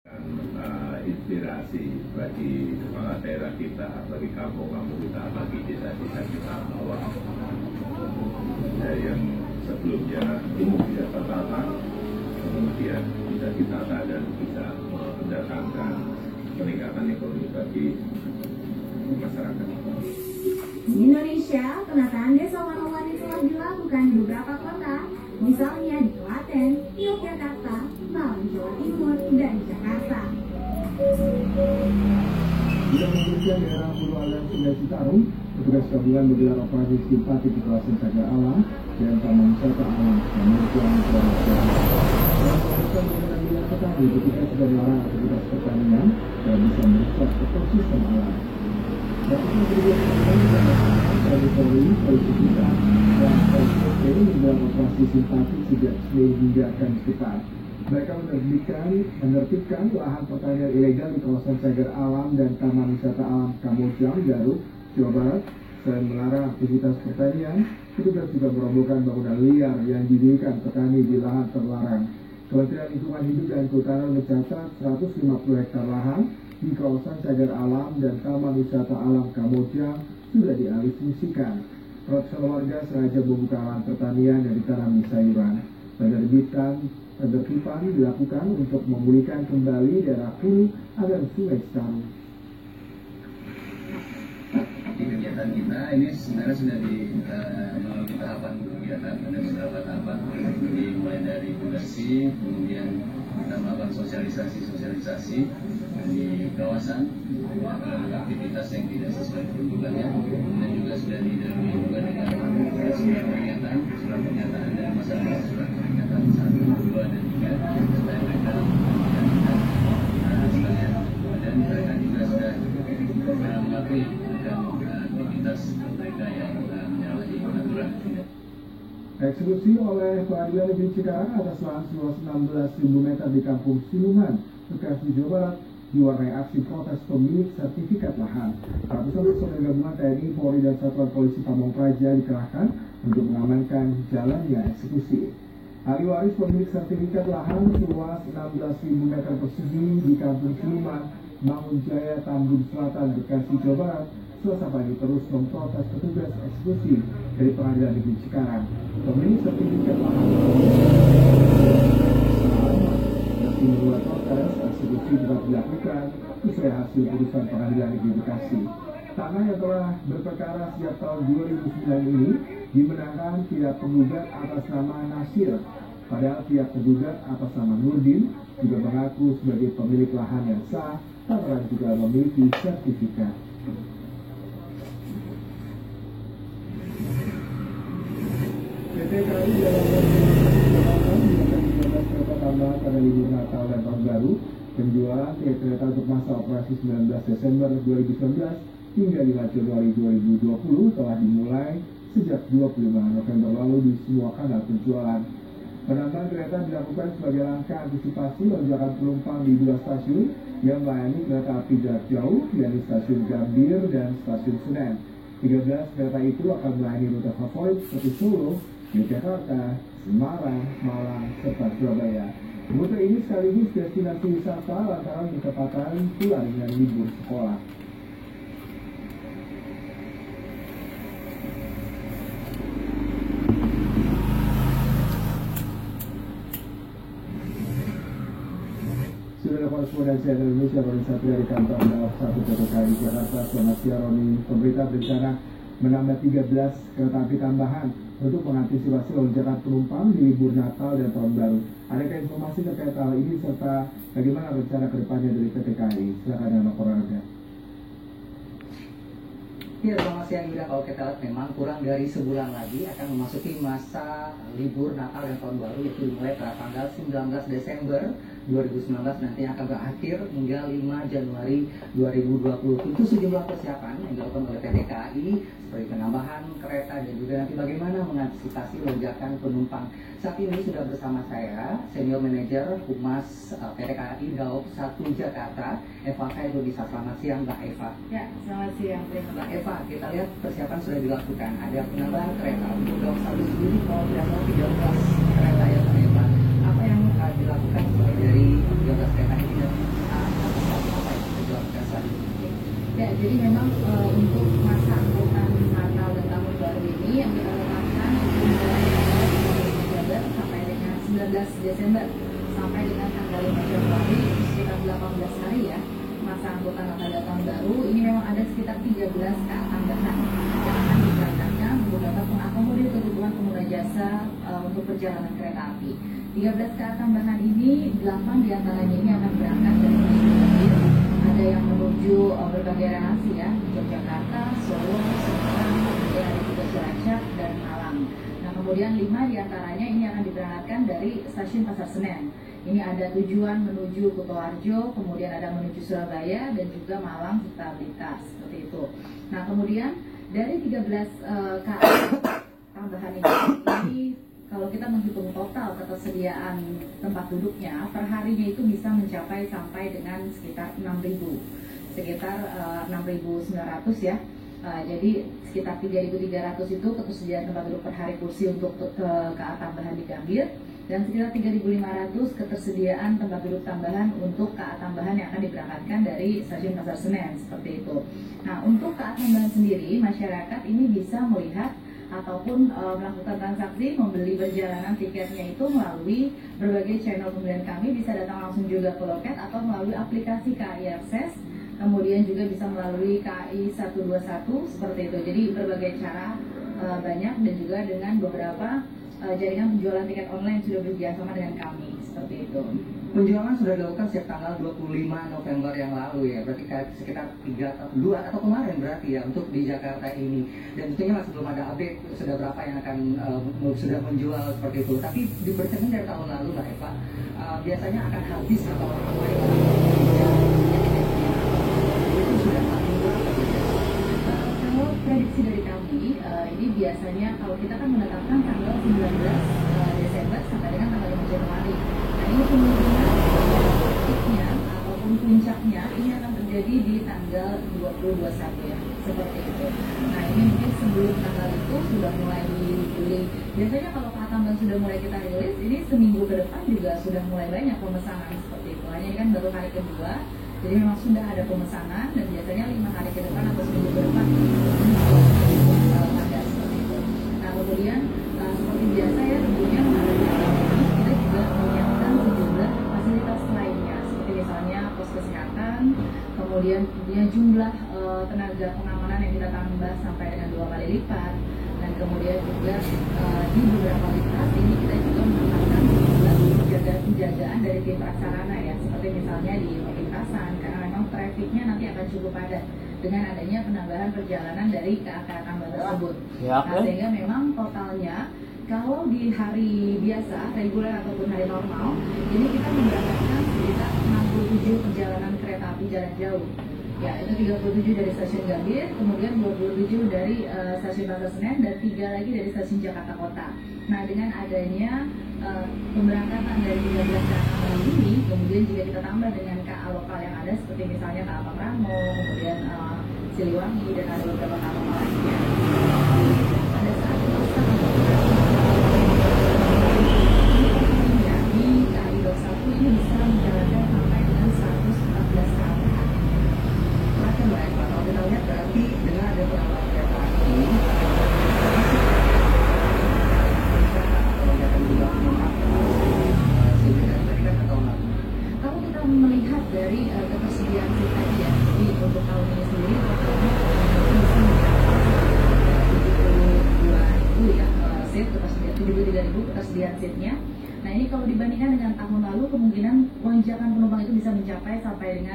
Inspirasi bagi kepala daerah kita, bagi kampung-kampung kita, bagi desa-desa kita bahwa yang sebelumnya ini tidak tertata, kemudian bisa ditata dan bisa mendatangkan peningkatan ekonomi bagi masyarakat. Di Indonesia, penataan desa warna-warni telah dilakukan di beberapa kota, misalnya di Klaten, Yogyakarta, Malang, Jawa Timur, dan Jakarta. Bila menunjukkan daerah Pulau Alam Sungai Citarum, petugas gabungan menggelar operasi simpati di kawasan Cagar Alam dan Taman Wisata Alam Kamojang, Jakarta. Dalam melakukan penggunaan minyak petani, petugas juga melarang aktivitas pertanian dan bisa merusak ekosistem alam. Ratusan petugas gabungan dari Polri, Polisi Kita, dan PSP menggelar operasi simpati sejak Senin hingga Kamis depan. Mereka menertibkan lahan pertanian ilegal di kawasan Cagar Alam dan Taman Wisata Alam Kamojang, Garut, Jawa Barat. Selain melarang aktivitas pertanian, petugas juga merobohkan bangunan liar yang didirikan petani di lahan terlarang. Kementerian Lingkungan Hidup dan Kehutanan mencatat 150 hektar lahan di kawasan Cagar Alam dan Taman Wisata Alam Kamojang sudah dialihfungsikan. Ratusan warga sengaja membuka lahan pertanian yang ditanami sayuran. Penertiban dilakukan untuk memulihkan kembali daerah hulu agar Sungai Citarum. Di kegiatan kita ini sebenarnya sudah melalui tahapan kegiatan, ada beberapa tahapan, jadi mulai dari edukasi, kemudian kita melakukan sosialisasi di kawasan, aktivitas yang tidak sesuai peruntukannya, dan juga sudah didahului juga dengan surat pernyataan dari masyarakat, surat pernyataan 1, 2, dan 3, supaya mereka sekalian, dan mereka juga sudah mengakui dan aktivitas mereka yang menyalahi aturan. Eksekusi oleh Pengadilan Negeri Cikarang atas lahan seluas 16.000 meter di Kampung Siluman, Bekasi, Jawa Barat, diwarnai aksi protes pemilik sertifikat lahan. Ratusan personel gabungan TNI, Polri, dan Satuan Polisi Pamong Praja dikerahkan untuk mengamankan jalannya eksekusi. Ahli waris pemilik sertifikat lahan seluas 16.000 meter persegi di Kampung Siluman, Mangunjaya, Tambun Selatan, Bekasi, Jawa Barat, Selasa pagi terus memprotes petugas eksekusi dari Pengadilan Negeri Cikarang. Pemilik sertifikat lahan masih membuat protes eksekusi tetap dilakukan sesuai hasil putusan Pengadilan Negeri Bekasi. Tanah yang telah berperkara sejak tahun 2009 ini dimenangkan pihak penggugat atas nama Nasir, padahal pihak penggugat atas nama Nurdin juga mengaku sebagai pemilik lahan yang sah, lantaran juga memiliki sertifikat. PT KAI dalam kereta tambahan pada libur Natal dan Tahun Baru. Penjualan tiket kereta untuk masa operasi 19 Desember 2019 hingga 5 Januari 2020 telah dimulai sejak 25 November lalu di semua kanal penjualan. Penambahan kereta dilakukan sebagai langkah antisipasi lonjakan penumpang di 2 stasiun yang melayani kereta api jarak jauh, yakni stasiun Gambir dan stasiun Senen. 13 kereta itu akan melayani rute favorit seperti Solo, Yogyakarta, Semarang, Malang, serta Surabaya. Rute ini sekaligus destinasi wisata lantaran bertepatan pula dengan libur sekolah. Sudah ada korespondensi Indonesia Roni Satria di kantor Daob 1 PT KAI Jakarta. Selamat siang Roni. Pemerintah berencana menambah 13 kereta api tambahan untuk mengantisipasi lonjakan penumpang di libur Natal dan Tahun Baru. Adakah informasi terkait hal ini serta bagaimana rencana kedepannya dari PT KAI? Silakan dengan laporan Anda. Ya, selamat siang Yuda. Kalau kita lihat memang kurang dari sebulan lagi akan memasuki masa libur Natal dan Tahun Baru, yaitu dimulai pada tanggal 19 Desember 2019 nanti akan berakhir hingga 5 Januari 2020. Tentu sejumlah persiapan yang dilakukan oleh PT KAI seperti penambahan kereta dan juga nanti bagaimana mengantisipasi lonjakan penumpang. Saat ini sudah bersama saya Senior Manager Humas PT KAI Daob 1 Jakarta, Eva Khairunisa. Selamat siang Mbak Eva. Ya, selamat siang Mbak Eva, kita lihat persiapan sudah dilakukan. Ada penambahan kereta untuk Daob 1 sendiri kalau tidak salah 13 kereta ya Mbak Eva. Apa yang dilakukan mulai dari 13 kereta ini dan jadi memang untuk masa angkutan Natal dan Tahun Baru ini yang kita tetapkan itu mulai dari 13 sampai dengan 19 Desember sampai dengan tanggal 5 Januari, sekitar 18 hari ya. Masa angkutan Natal dan Tahun Baru ini memang ada sekitar 13 KA tambahan yang akan diberangkatkan untuk dapat mengakomodir kebutuhan pengguna jasa untuk perjalanan kereta api. 13 KA tambahan ini, 8 diantaranya ini akan berangkat dari stasiun Gambir. Ada yang menuju berbagai relasi ya, Yogyakarta, Solo, Semarang, kemudian ada juga Cilacap dan Malang. Nah kemudian 5 diantaranya ini akan diberangkatkan dari stasiun Pasar Senen. Ini ada tujuan menuju Kutoarjo, kemudian ada menuju Surabaya dan juga Malang serta Blitar, seperti itu. Nah kemudian dari 13 KA tambahan ini kalau kita menghitung total ketersediaan tempat duduknya per harinya itu bisa mencapai sampai dengan sekitar 6.900 ya. Jadi sekitar 3.300 itu ketersediaan tempat duduk per hari kursi untuk KA tambahan di Gambir, dan sekitar 3.500 ketersediaan tempat duduk tambahan untuk KA tambahan yang akan diberangkatkan dari stasiun Pasar Senen, seperti itu. Nah untuk KA tambahan sendiri, masyarakat ini bisa melihat ataupun melakukan transaksi membeli perjalanan tiketnya itu melalui berbagai channel pembelian kami, bisa datang langsung juga ke loket atau melalui aplikasi KAI Akses, kemudian juga bisa melalui KAI 121 seperti itu. Jadi berbagai cara banyak, dan juga dengan beberapa jaringan penjualan tiket online sudah bekerjasama dengan kami, seperti itu. Penjualan sudah dilakukan sejak tanggal 25 November yang lalu ya, berarti sekitar 2 atau kemarin berarti ya untuk di Jakarta ini. Dan tentunya masih belum ada update sudah berapa yang akan sudah menjual seperti itu. Tapi dipercaya dari tahun lalu Mbak Eva, biasanya akan habis atau itu sudah paling berapa? Kalau prediksi dari kami, ini biasanya kalau kita kan menetapkan tanggal 19 Desember sampai dengan tanggal 5 Januari. Nah ini kemungkinan peaknya ataupun puncaknya ini akan terjadi di tanggal 20-21 ya, seperti itu. Nah ini mungkin sebelum tanggal itu sudah mulai dibeli. Biasanya kalau KA tambahan sudah mulai kita rilis, ini seminggu ke depan juga sudah mulai banyak pemesanan seperti itu. Hanya ini kan baru hari kedua, jadi memang sudah ada pemesanan, dan biasanya 5 hari ke depan atau seminggu ke depan ada seperti itu. Nah kemudian seperti biasa ya, tentunya menghadapi ini kita juga menyiapkan sejumlah fasilitas lainnya, seperti misalnya pos kesehatan, kemudian jumlah tenaga pengamanan yang kita tambah sampai dengan 2 kali lipat, dan kemudian juga di beberapa lintas ini kita juga menambahkan sejumlah penjagaan dari tim praksarana ya, seperti misalnya di lintasan, karena memang trafiknya nanti akan cukup padat dengan adanya penambahan perjalanan dari KA tambahan tersebut. Nah sehingga memang totalnya kalau di hari biasa, reguler ataupun hari normal, ini kita memberangkatkan sekitar 67 perjalanan kereta api jarak jauh. Ya, itu 37 dari stasiun Gambir, kemudian 27 dari stasiun Pasar Senen, dan 3 lagi dari stasiun Jakarta Kota. Nah, dengan adanya pemberangkatan dari 13 KA ini, kemudian jika kita tambah dengan KA lokal yang ada, seperti misalnya KA Pangrango, kemudian Siliwangi, dan ada beberapa KA lokal lainnya. Pada saat masa di KAI 21 ini bisa menjalankan sampai dengan 114 KA. Kalau kita lihat berarti dengan ada penambahan kereta api, kalau kita melihat dari ketersediaan seat tadi ya, jadi untuk tahun ini sendiri totalnya bisa mencapai 72.000 ya seat, ketersediaan 73.000 ketersediaan seatnya. Nah ini kalau dibandingkan dengan tahun lalu, kemungkinan lonjakan penumpang itu bisa mencapai sampai dengan